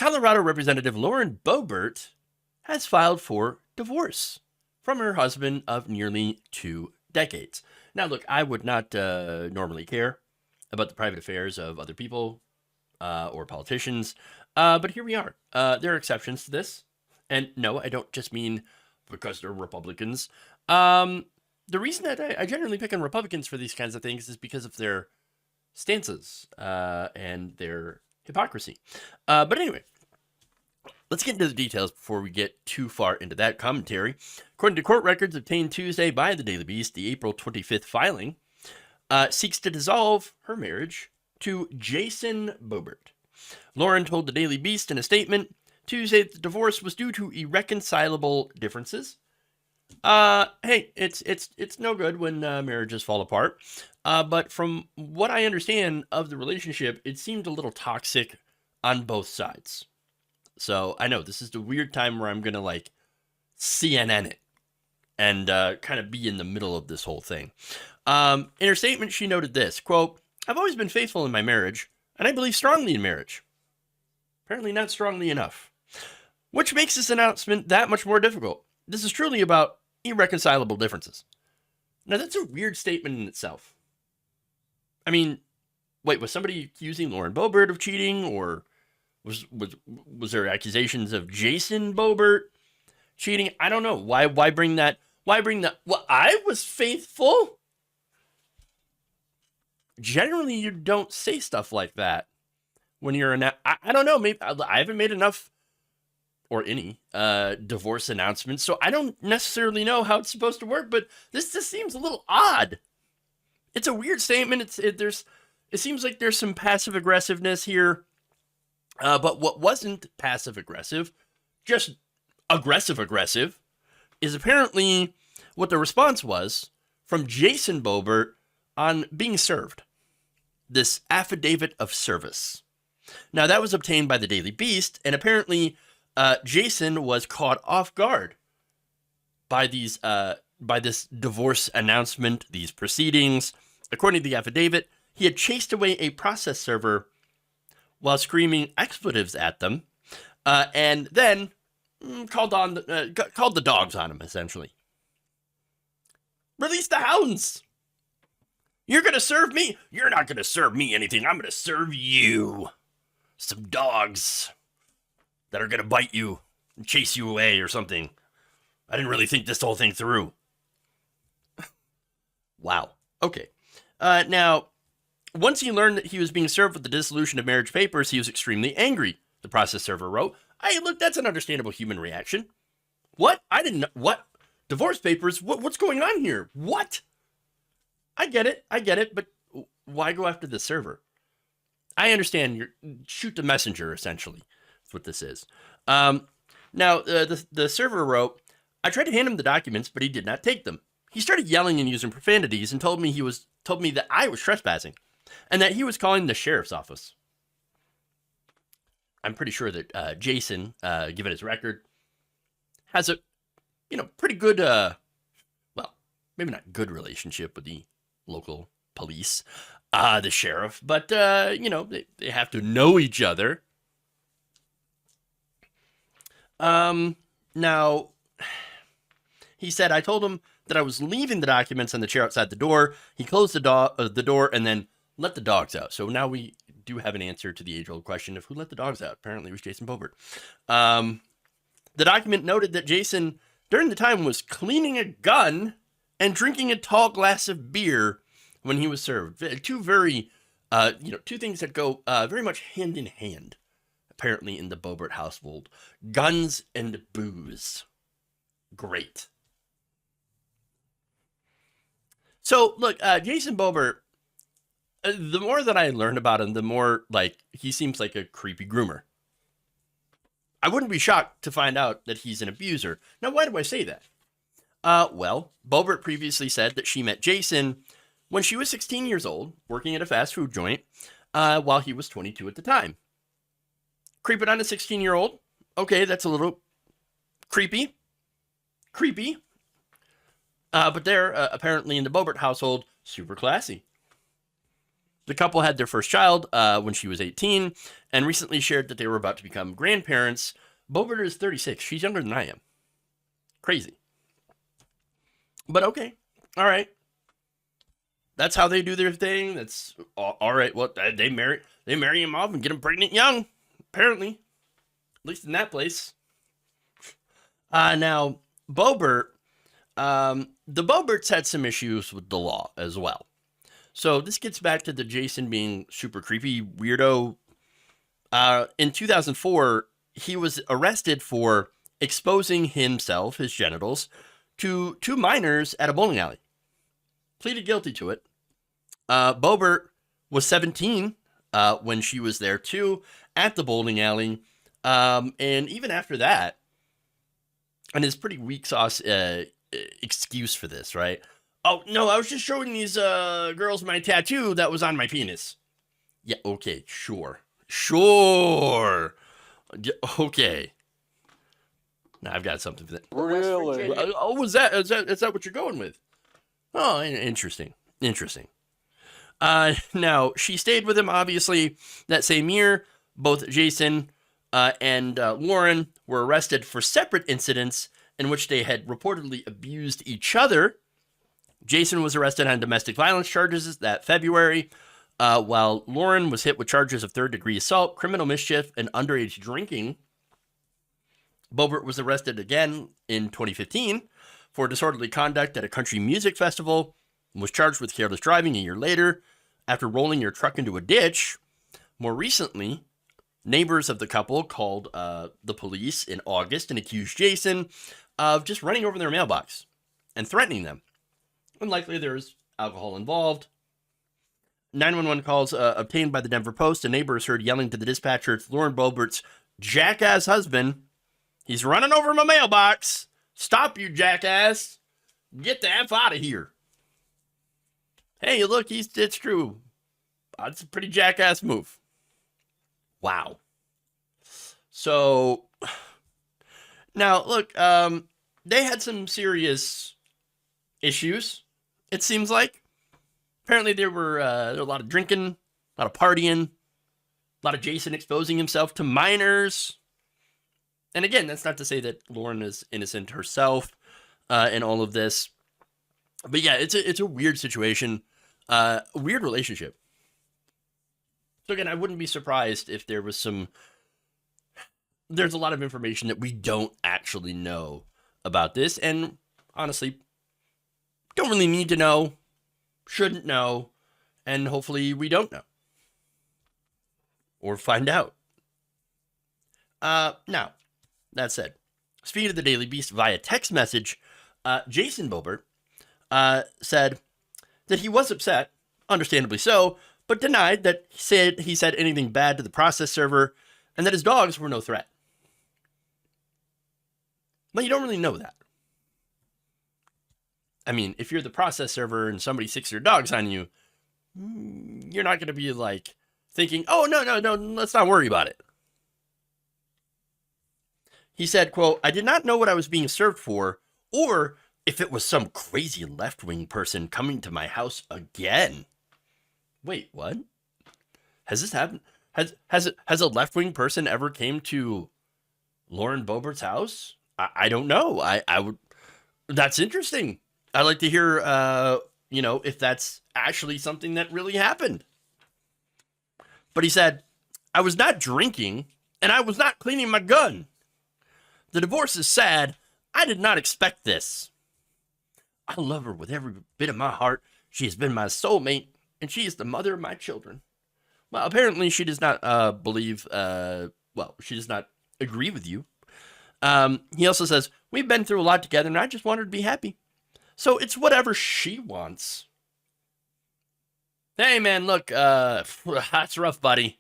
Colorado Representative Lauren Boebert has filed for divorce from her husband of nearly 2 decades. Now, look, I would not normally care about the private affairs of other people or politicians, but here we are. There are exceptions to this. And no, I don't just mean because they're Republicans. The reason that I generally pick on Republicans for these kinds of things is because of their stances and their hypocrisy. But anyway, let's get into the details before we get too far into that commentary. According to court records obtained Tuesday by the Daily Beast, the April 25th filing seeks to dissolve her marriage to Jason Boebert. Lauren told the Daily Beast in a statement Tuesday that the divorce was due to irreconcilable differences. Hey, it's no good when marriages fall apart. But from what I understand of the relationship, it seemed a little toxic on both sides. So I know this is the weird time where I'm gonna like CNN it and kind of be in the middle of this whole thing. In her statement, she noted this, quote, "I've always been faithful in my marriage, and I believe strongly in marriage. Apparently not strongly enough. Which makes this announcement that much more difficult. This is truly about irreconcilable differences." Now, that's a weird statement in itself. I mean, wait, was somebody accusing Lauren Boebert of cheating, or was there accusations of Jason Boebert cheating? I don't know. Why bring that? Why bring that? Well, I was faithful. Generally, you don't say stuff like that when you're I don't know. Maybe I haven't made enough or any divorce announcements, so I don't necessarily know how it's supposed to work. But this just seems a little odd. It's a weird statement. It seems like there's some passive aggressiveness here. But what wasn't passive aggressive, just aggressive, is apparently what the response was from Jason Boebert on being served. This affidavit of service. Now, that was obtained by the Daily Beast, and apparently Jason was caught off guard by this divorce announcement, these proceedings. According to the affidavit, he had chased away a process server while screaming expletives at them, and then called the dogs on him, essentially. Release the hounds! You're going to serve me? You're not going to serve me anything. I'm going to serve you. Some dogs that are going to bite you and chase you away or something. I didn't really think this whole thing through. Wow. Okay. Now, once he learned that he was being served with the dissolution of marriage papers, he was extremely angry, the process server wrote. Hey, look, that's an understandable human reaction. What? I didn't know. What? Divorce papers? What's going on here? What? I get it, but why go after the server? I understand. Shoot the messenger, essentially. That's what this is. Now, the server wrote, I tried to hand him the documents, but he did not take them. He started yelling and using profanities and told me that I was trespassing and that he was calling the sheriff's office. I'm pretty sure that Jason, given his record, has a pretty good, well, maybe not good relationship with the local police, the sheriff, but they have to know each other. Now, he said, I told him that I was leaving the documents on the chair outside the door. He closed the door and then let the dogs out. So now we do have an answer to the age-old question of who let the dogs out. Apparently it was Jason Boebert. The document noted that Jason, during the time, was cleaning a gun and drinking a tall glass of beer when he was served. Two very, two things that go very much hand in hand, apparently, in the Boebert household. Guns and booze. Great. So, look, Jason Boebert, the more that I learn about him, the more, he seems like a creepy groomer. I wouldn't be shocked to find out that he's an abuser. Now, why do I say that? Well, Boebert previously said that she met Jason when she was 16 years old, working at a fast food joint, while he was 22 at the time. Creeping on a 16-year-old? Okay, that's a little creepy. But they're apparently in the Boebert household super classy. The couple had their first child when she was 18 and recently shared that they were about to become grandparents. Bobert is 36. She's younger than I am. Crazy. But okay. All right. That's how they do their thing. That's all right. Well, they marry him off and get him pregnant young, apparently. At least in that place. Now, Bobert, the Boberts had some issues with the law as well. So this gets back to the Jason being super creepy weirdo. In 2004, he was arrested for exposing himself, his genitals, to 2 minors at a bowling alley. Pleaded guilty to it. Bobert was 17 when she was there too at the bowling alley. And even after that, and his pretty weak sauce excuse for this, right? Oh, no, I was just showing these girls my tattoo that was on my penis. Yeah, okay, sure. Okay. Now I've got something for that. Really? Oh, is that what you're going with? Oh, interesting. Now, she stayed with him, obviously, that same year. Both Jason and Lauren were arrested for separate incidents in which they had reportedly abused each other. Jason was arrested on domestic violence charges that February, while Lauren was hit with charges of third-degree assault, criminal mischief, and underage drinking. Bobert was arrested again in 2015 for disorderly conduct at a country music festival and was charged with careless driving a year later after rolling your truck into a ditch. More recently, neighbors of the couple called the police in August and accused Jason of just running over their mailbox and threatening them. Unlikely there's alcohol involved. 911 calls obtained by the Denver Post. A neighbor is heard yelling to the dispatcher, "It's Lauren Bobert's jackass husband. He's running over my mailbox. Stop, you jackass. Get the F out of here." Hey, look, it's true. It's a pretty jackass move. Wow. So, now, look, they had some serious issues, it seems like. Apparently there were a lot of drinking, a lot of partying, a lot of Jason exposing himself to minors. And again, that's not to say that Lauren is innocent herself in all of this. But yeah, it's a weird situation, a weird relationship. So again, I wouldn't be surprised if there's a lot of information that we don't actually know about this. And honestly, don't really need to know, shouldn't know, and hopefully we don't know. Or find out. Now, that said, speaking of the Daily Beast via text message, Jason Bobert said that he was upset, understandably so, but denied that he said anything bad to the process server and that his dogs were no threat. But you don't really know that. I mean, if you're the process server and somebody sticks their dogs on you, you're not going to be like thinking, oh, no, let's not worry about it. He said, quote, "I did not know what I was being served for, or if it was some crazy left-wing person coming to my house again." Wait, what? Has this happened? Has a left-wing person ever came to Lauren Bobert's house? I don't know. I would. That's interesting. I'd like to hear, if that's actually something that really happened. But he said, "I was not drinking, and I was not cleaning my gun. The divorce is sad. I did not expect this. I love her with every bit of my heart. She has been my soulmate, and she is the mother of my children." Well, apparently she does not she does not agree with you. He also says, "We've been through a lot together, and I just want her to be happy. So it's whatever she wants." Hey, man, look, that's rough, buddy.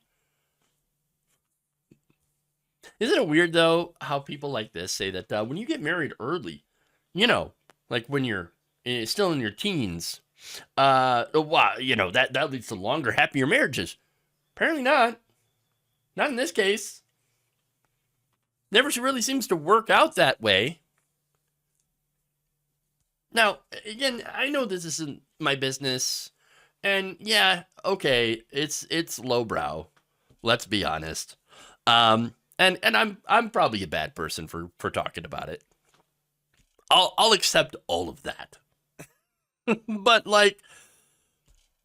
Isn't it weird, though, how people like this say that when you get married early, like when you're still in your teens, that leads to longer, happier marriages. Apparently not. Not in this case. Never really seems to work out that way. Now, again, I know this isn't my business, And yeah, okay, it's lowbrow. Let's be honest. And I'm probably a bad person for talking about it. I'll accept all of that. But like,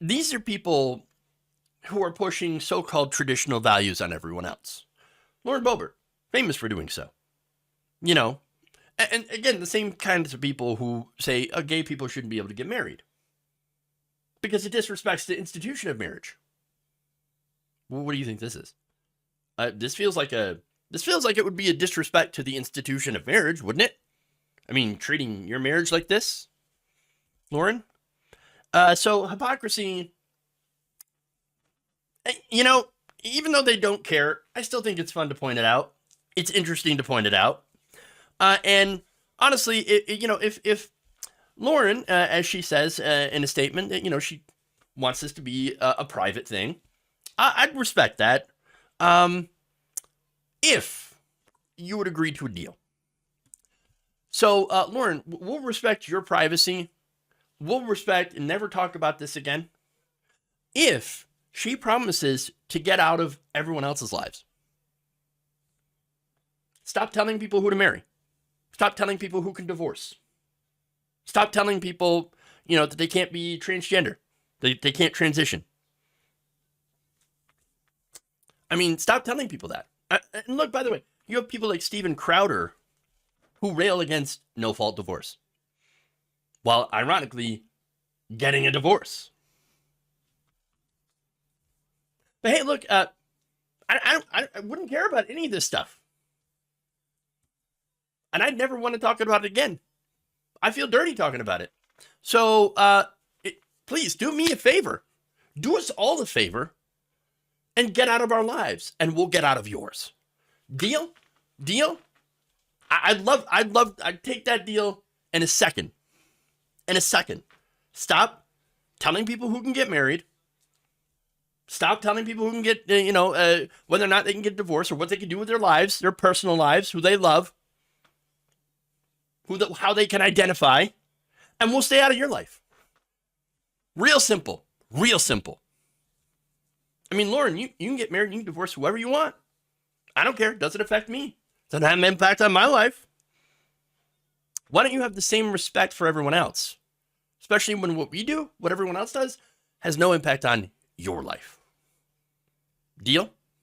these are people who are pushing so-called traditional values on everyone else. Lauren Boebert, famous for doing so. You know, and again, the same kinds of people who say gay people shouldn't be able to get married because it disrespects the institution of marriage. Well, what do you think this is? This feels like it would be a disrespect to the institution of marriage, wouldn't it? I mean, treating your marriage like this, Lauren. So hypocrisy. You know, even though they don't care, I still think it's fun to point it out. It's interesting to point it out. And honestly, if Lauren, as she says in a statement, that she wants this to be a private thing, I'd respect that. If you would agree to a deal. So, Lauren, we'll respect your privacy. We'll respect and never talk about this again if she promises to get out of everyone else's lives. Stop telling people who to marry. Stop telling people who can divorce. Stop telling people, that they can't be transgender. They can't transition. I mean, stop telling people that. And look, by the way, you have people like Steven Crowder who rail against no-fault divorce, while ironically getting a divorce. But hey, look, I wouldn't care about any of this stuff. And I'd never want to talk about it again. I feel dirty talking about it. So please do me a favor. Do us all a favor and get out of our lives, and we'll get out of yours. Deal? Deal? I'd take that deal in a second. In a second. Stop telling people who can get married. Stop telling people who can get, whether or not they can get divorced or what they can do with their lives, their personal lives, who they love, how they can identify, and we'll stay out of your life. Real simple. Real simple. I mean, Lauren, you can get married, you can divorce whoever you want. I don't care. It doesn't affect me. It doesn't have an impact on my life. Why don't you have the same respect for everyone else? Especially when what we do, what everyone else does, has no impact on your life. Deal?